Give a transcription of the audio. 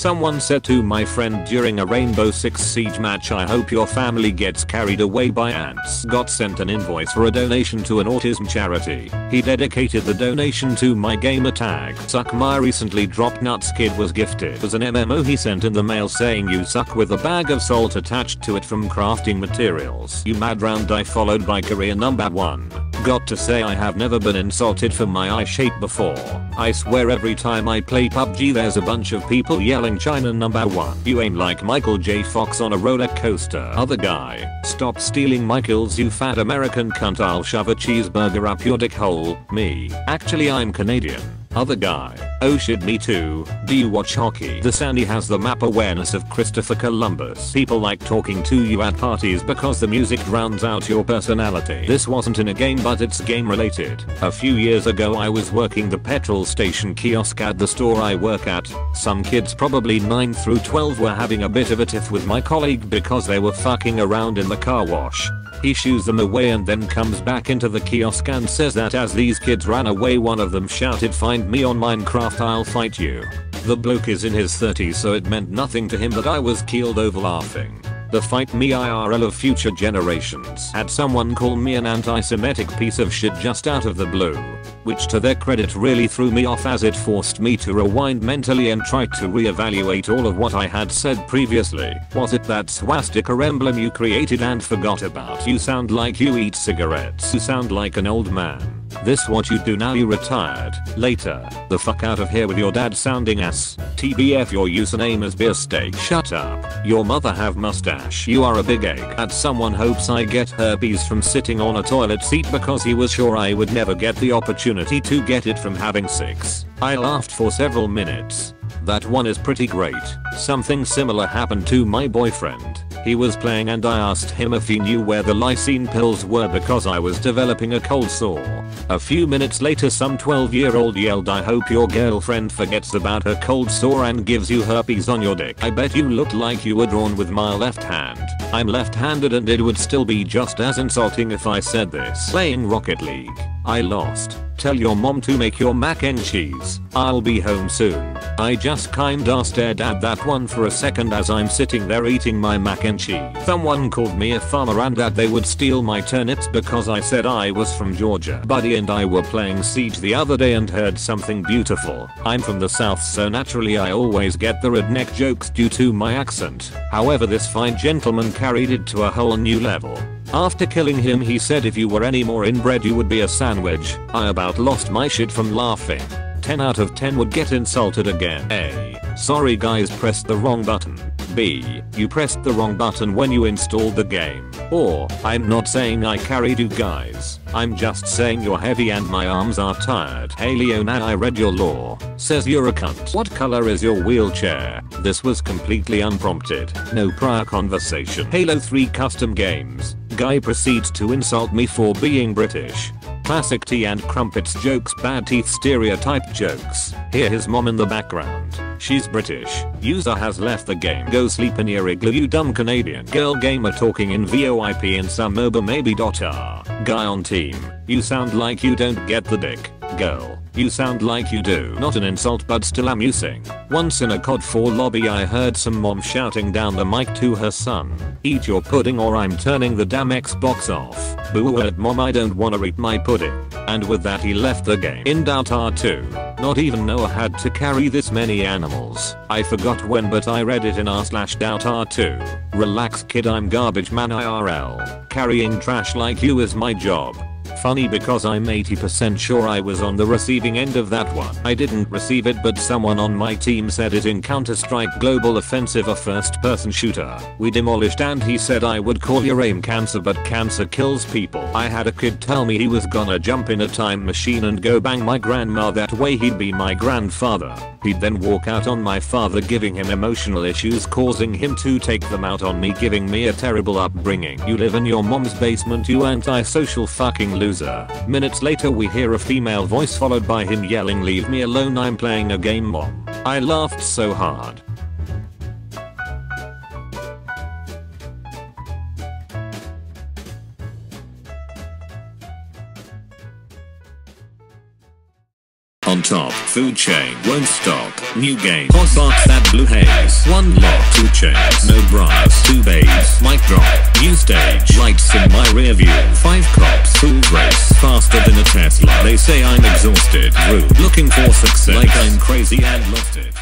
Someone said to my friend during a Rainbow Six Siege match, I hope your family gets carried away by ants. Got sent an invoice for a donation to an autism charity. He dedicated the donation to my gamer tag. Suck my recently dropped nuts kid was gifted as an MMO he sent in the mail saying you suck with a bag of salt attached to it from crafting materials. You mad round die followed by career number 1. Got to say I have never been insulted for my eye shape before. I swear every time I play PUBG there's a bunch of people yelling China number 1. You aim like Michael J. Fox on a roller coaster. Other guy. Stop stealing my kills you fat American cunt, I'll shove a cheeseburger up your dick hole. Me. Actually I'm Canadian. Other guy. Oh shit, me too. Do you watch hockey? The Sandy has the map awareness of Christopher Columbus. People like talking to you at parties because the music drowns out your personality. This wasn't in a game but it's game related. A few years ago I was working the petrol station kiosk at the store I work at. Some kids probably 9 through 12 were having a bit of a tiff with my colleague because they were fucking around in the car wash. He shoos them away and then comes back into the kiosk and says that as these kids ran away one of them shouted, "Find me on Minecraft, I'll fight you." The bloke is in his 30s so it meant nothing to him that I was keeled over laughing. The fight me IRL of future generations had someone call me an anti-Semitic piece of shit just out of the blue. Which to their credit really threw me off as it forced me to rewind mentally and try to reevaluate all of what I had said previously. Was it that swastika emblem you created and forgot about? You sound like you eat cigarettes. You sound like an old man. This what you do now you retired. Later. The fuck out of here with your dad sounding ass. TBF your username is beer steak. Shut up. Your mother have mustache. You are a big egg. That someone hopes I get herpes from sitting on a toilet seat because he was sure I would never get the opportunity to get it from having sex. I laughed for several minutes. That one is pretty great. Something similar happened to my boyfriend. He was playing and I asked him if he knew where the lysine pills were because I was developing a cold sore. A few minutes later some 12-year-old yelled, "I hope your girlfriend forgets about her cold sore and gives you herpes on your dick." I bet you looked like you were drawn with my left hand. I'm left-handed and it would still be just as insulting if I said this. Playing Rocket League. I lost. Tell your mom to make your mac and cheese. I'll be home soon. I just kinda stared at that one for a second as I'm sitting there eating my mac and cheese. Someone called me a farmer and that they would steal my turnips because I said I was from Georgia. Buddy and I were playing Siege the other day and heard something beautiful. I'm from the south so naturally I always get the redneck jokes due to my accent. However this fine gentleman carried it to a whole new level. After killing him he said if you were any more inbred you would be a sandwich. I about lost my shit from laughing. 10 out of 10 would get insulted again. A. Sorry guys, pressed the wrong button. B. You pressed the wrong button when you installed the game. Or, I'm not saying I carried you guys. I'm just saying you're heavy and my arms are tired. Hey Leona, I read your law. Says you're a cunt. What color is your wheelchair? This was completely unprompted. No prior conversation. Halo 3 custom games. Guy proceeds to insult me for being British. Classic tea and crumpets jokes, bad teeth stereotype jokes. Hear his mom in the background. She's British. User has left the game. Go sleep in your igloo you dumb Canadian. Girl gamer talking in VoIP in some MOBA maybe. R. Guy on team. You sound like you don't get the dick. Girl. You sound like you do. Not an insult but still amusing. Once in a COD 4 lobby I heard some mom shouting down the mic to her son. Eat your pudding or I'm turning the damn Xbox off. Boo at mom, I don't wanna eat my pudding. And with that he left the game. In Dota 2. Not even know I had to carry this many animals. I forgot when but I read it in r/Dota 2. Relax kid, I'm garbage man IRL. Carrying trash like you is my job. Funny because I'm 80% sure I was on the receiving end of that one. I didn't receive it but someone on my team said it in Counter-Strike Global Offensive, a first-person shooter. We demolished and he said I would call your aim cancer but cancer kills people. I had a kid tell me he was gonna jump in a time machine and go bang my grandma, that way he'd be my grandfather. He'd then walk out on my father giving him emotional issues causing him to take them out on me, giving me a terrible upbringing. You live in your mom's basement you antisocial fucking loser. Minutes later we hear a female voice followed by him yelling, "Leave me alone, I'm playing a game mom." I laughed so hard. On top, food chain won't stop. New game. Hot box that blue haze. cops in my rear view. 5 cops who race faster than a Tesla. They say I'm exhausted, rude, looking for success, like I'm crazy and lost it.